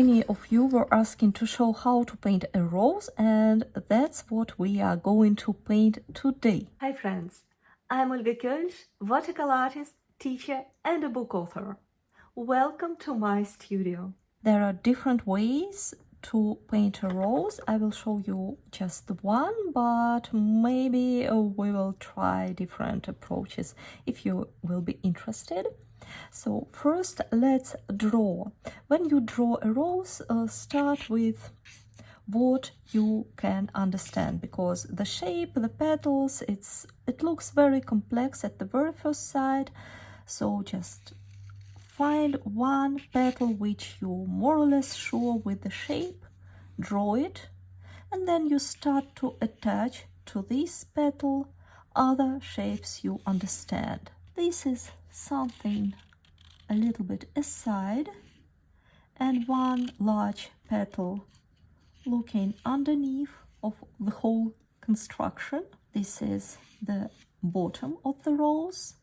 Many of you were asking to show how to paint a rose, and that's what we are going to paint today. Hi friends, I'm Olga Koelsch, watercolor artist, teacher and a book author. Welcome to my studio. There are different ways to paint a rose. I will show you just one, but maybe we will try different approaches if you will be interested. So first let's draw. When you draw a rose, start with what you can understand, because the shape, the petals, it looks very complex at the very first sight. So just find one petal which you're more or less sure with the shape, draw it, and then you start to attach to this petal other shapes you understand. This is something a little bit aside, and one large petal looking underneath of the whole construction. This is the bottom of the rose,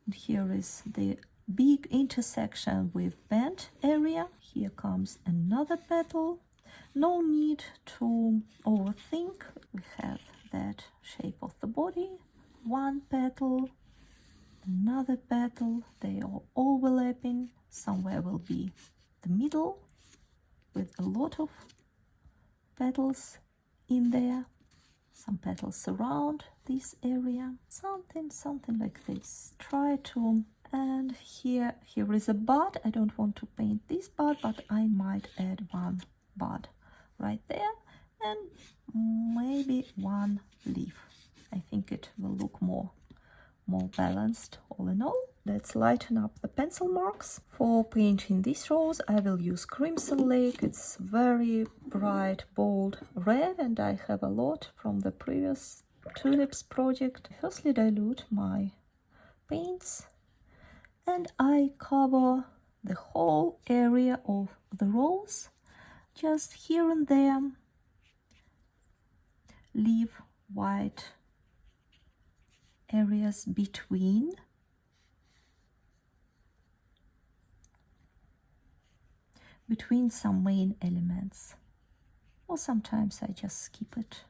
and here is the big intersection with bent area. Here comes another petal. No need to overthink. We have that shape of the body. One petal, another petal, they are overlapping. Somewhere will be the middle with a lot of petals in there. Some petals surround this area. Something like this. Try to, and here is a bud. I don't want to paint this bud, but I might add one bud right there, and maybe one leaf. I think it will look more balanced all in all. Let's lighten up the pencil marks. For painting this rose, I will use Crimson Lake. It's very bright, bold red, and I have a lot from the previous tulips project. Firstly, dilute my paints, and I cover the whole area of the rose, just here and there. Leave white areas between. Some main elements, or sometimes I just skip it.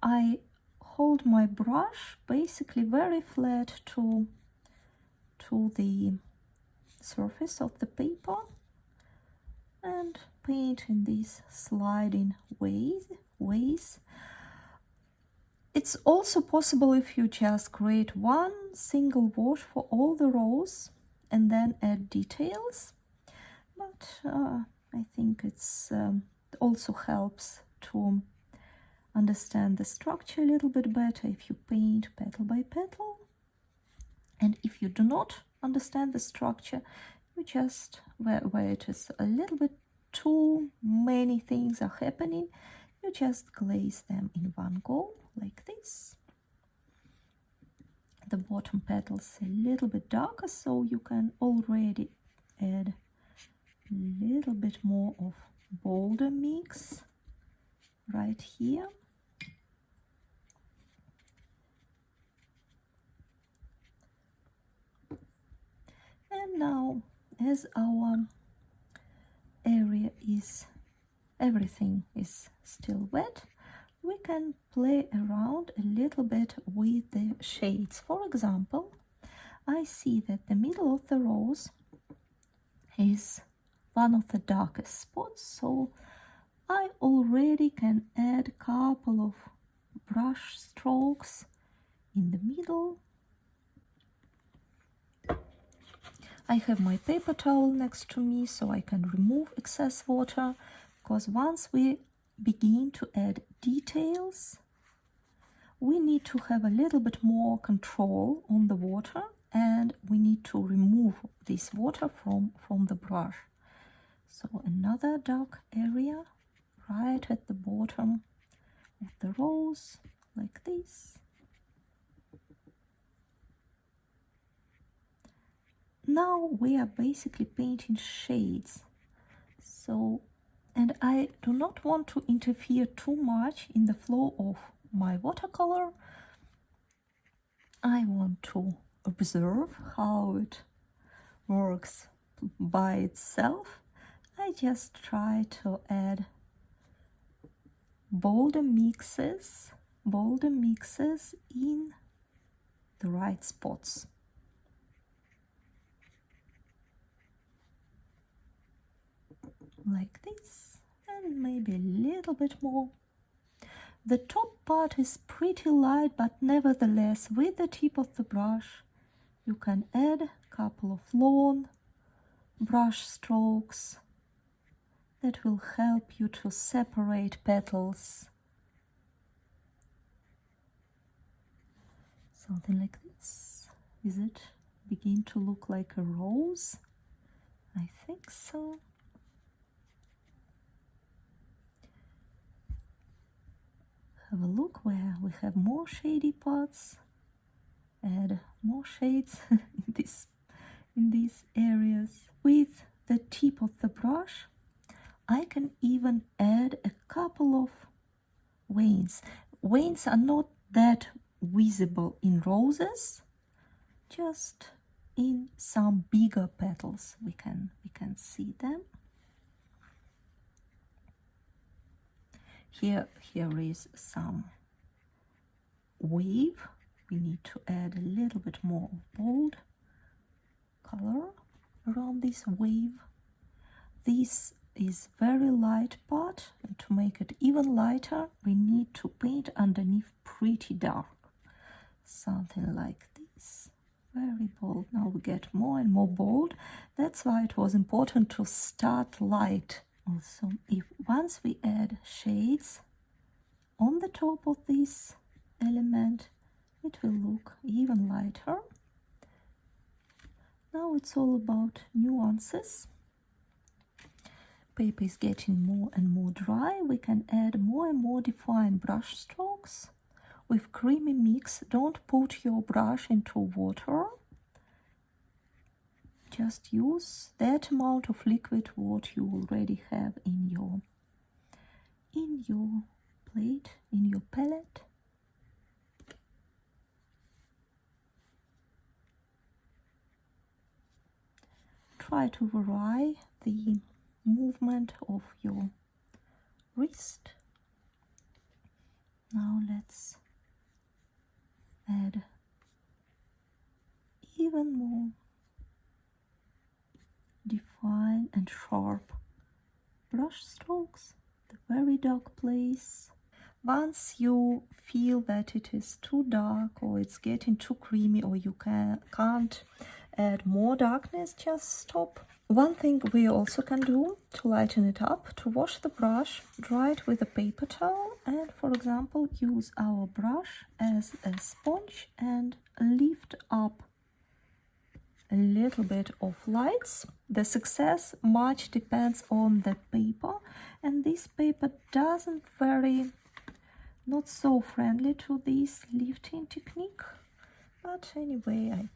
I hold my brush basically very flat to the surface of the paper and paint in these sliding ways. It's also possible if you just create one single wash for all the rows and then add details, but I think it's also helps to understand the structure a little bit better if you paint petal by petal. And if you do not understand the structure, you just, where it is a little bit too many things are happening, you just glaze them in one go like this. The bottom petals a little bit darker, so you can already add a little bit more of bolder mix right here. And now, as our area is, everything is still wet, we can play around a little bit with the shades. For example, I see that the middle of the rose is one of the darkest spots, so I already can add a couple of brush strokes in the middle. I have my paper towel next to me, so I can remove excess water, because once we begin to add details, we need to have a little bit more control on the water, and we need to remove this water from the brush. So another dark area right at the bottom of the rose, like this. Now we are basically painting shades. So, and I do not want to interfere too much in the flow of my watercolor. I want to observe how it works by itself. I just try to add bolder mixes in the right spots. Like this, and maybe a little bit more. The top part is pretty light, but nevertheless, with the tip of the brush, you can add a couple of long brush strokes that will help you to separate petals. Something like this. Is it begin to look like a rose? I think so. Have a look where we have more shady parts. Add more shades in these areas. With the tip of the brush, I can even add a couple of veins. Veins are not that visible in roses, just in some bigger petals we can see them. Here is some wave. We need to add a little bit more of bold color around this wave. This is very light part, and to make it even lighter, we need to paint underneath pretty dark. Something like this. Very bold. Now we get more and more bold. That's why it was important to start light. Also, if once we add shades on the top of this element, it will look even lighter. Now it's all about nuances. Paper is getting more and more dry. We can add more and more defined brush strokes. With creamy mix, don't put your brush into water. Just use that amount of liquid what you already have in your plate, in your palette. Try to vary the movement of your wrist. Now let's add even more defined and sharp brush strokes, the very dark place. Once you feel that it is too dark or it's getting too creamy or you can't add more darkness, just stop. One thing we also can do to lighten it up, to wash the brush, dry it with a paper towel, and for example use our brush as a sponge and lift up a little bit of lights. The success much depends on the paper, and this paper doesn't not so friendly to this lifting technique, but anyway I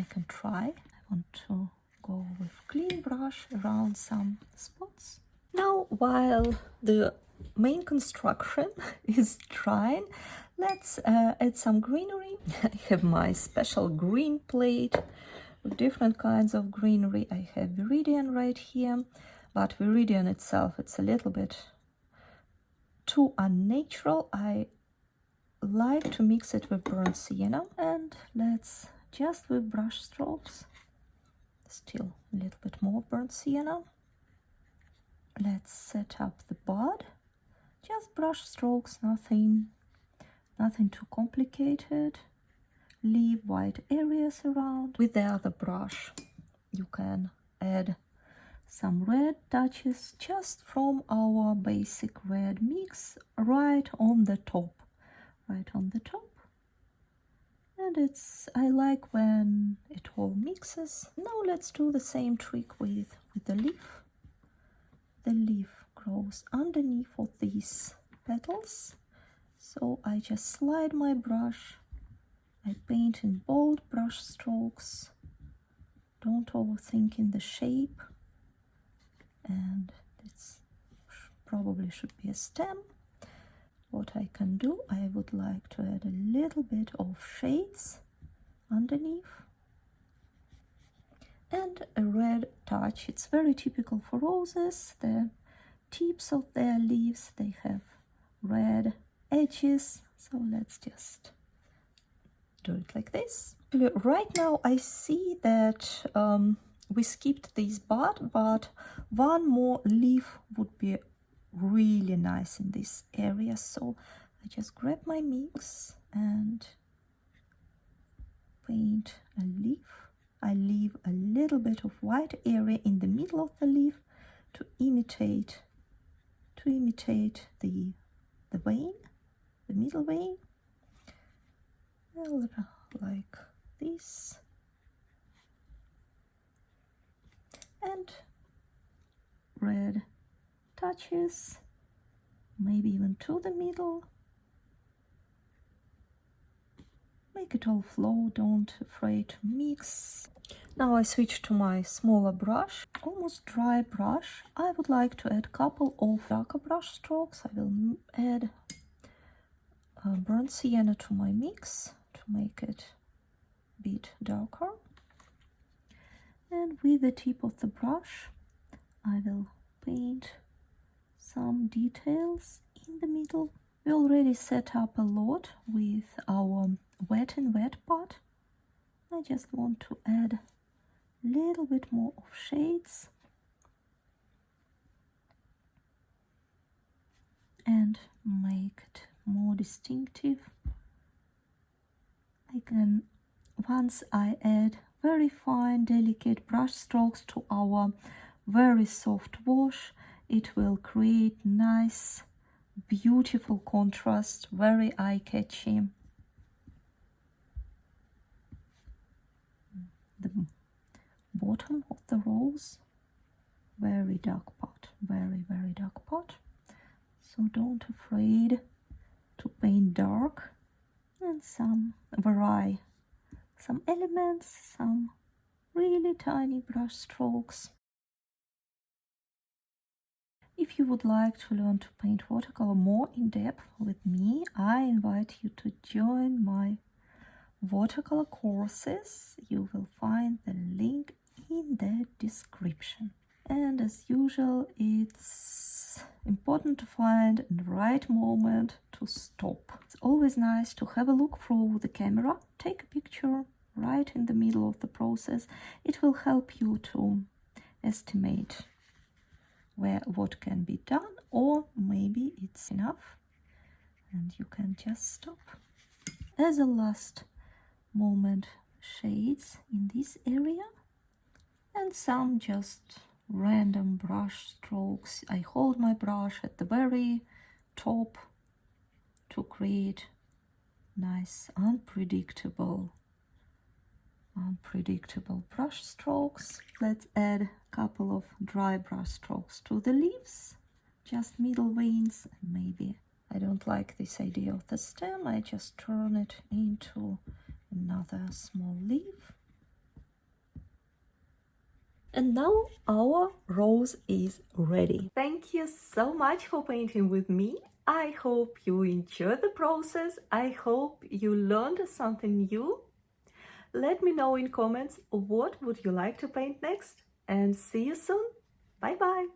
can try. I want to go with clean brush around some spots. Now while the main construction is drying, let's add some greenery. I have my special green plate with different kinds of greenery. I have Viridian right here, but Viridian itself, it's a little bit too unnatural. I like to mix it with burnt sienna, and let's just with brush strokes, still a little bit more burnt sienna. Let's set up the bud, just brush strokes, nothing too complicated. Leave white areas around. With the other brush you can add some red touches just from our basic red mix right on the top. And I like when it all mixes. Now let's do the same trick with the leaf. The leaf grows underneath of these petals, so I just slide my brush. I paint in bold brush strokes. Don't overthink in the shape. And it's probably should be a stem. What I can do, I would like to add a little bit of shades underneath. and a red touch. It's very typical for roses. The tips of their leaves, they have red edges. So let's just do it like this. Right now I see that we skipped this bud, but one more leaf would be really nice in this area. So I just grab my mix and paint a leaf. I leave a little bit of white area in the middle of the leaf to imitate the vein, the middle vein, like this, and red touches, maybe even to the middle. Make it all flow, don't afraid to mix. Now I switch to my smaller brush, almost dry brush. I would like to add a couple of darker brush strokes. I will add burnt sienna to my mix to make it a bit darker. And with the tip of the brush, I will paint some details in the middle. We already set up a lot with our wet and wet part. I just want to add a little bit more of shades and make it more distinctive. Once I add very fine, delicate brush strokes to our very soft wash, it will create nice, beautiful contrast, very eye-catchy. The bottom of the rose, very dark part, very dark part. So don't afraid to paint dark, and some vary, some elements, some really tiny brush strokes. If you would like to learn to paint watercolor more in depth with me, I invite you to join my watercolor courses. You will find the link in the description. And as usual, it's important to find the right moment to stop. It's always nice to have a look through the camera, take a picture right in the middle of the process. It will help you to estimate what can be done, or maybe it's enough and you can just stop. As a last moment, shades in this area and some just random brush strokes. I hold my brush at the very top to create nice unpredictable brush strokes. Let's add a couple of dry brush strokes to the leaves, just middle veins. Maybe I don't like this idea of the stem, I just turn it into another small leaf. And now our rose is ready. Thank you so much for painting with me. I hope you enjoyed the process. I hope you learned something new. Let me know in comments what would you like to paint next, and see you soon. Bye bye.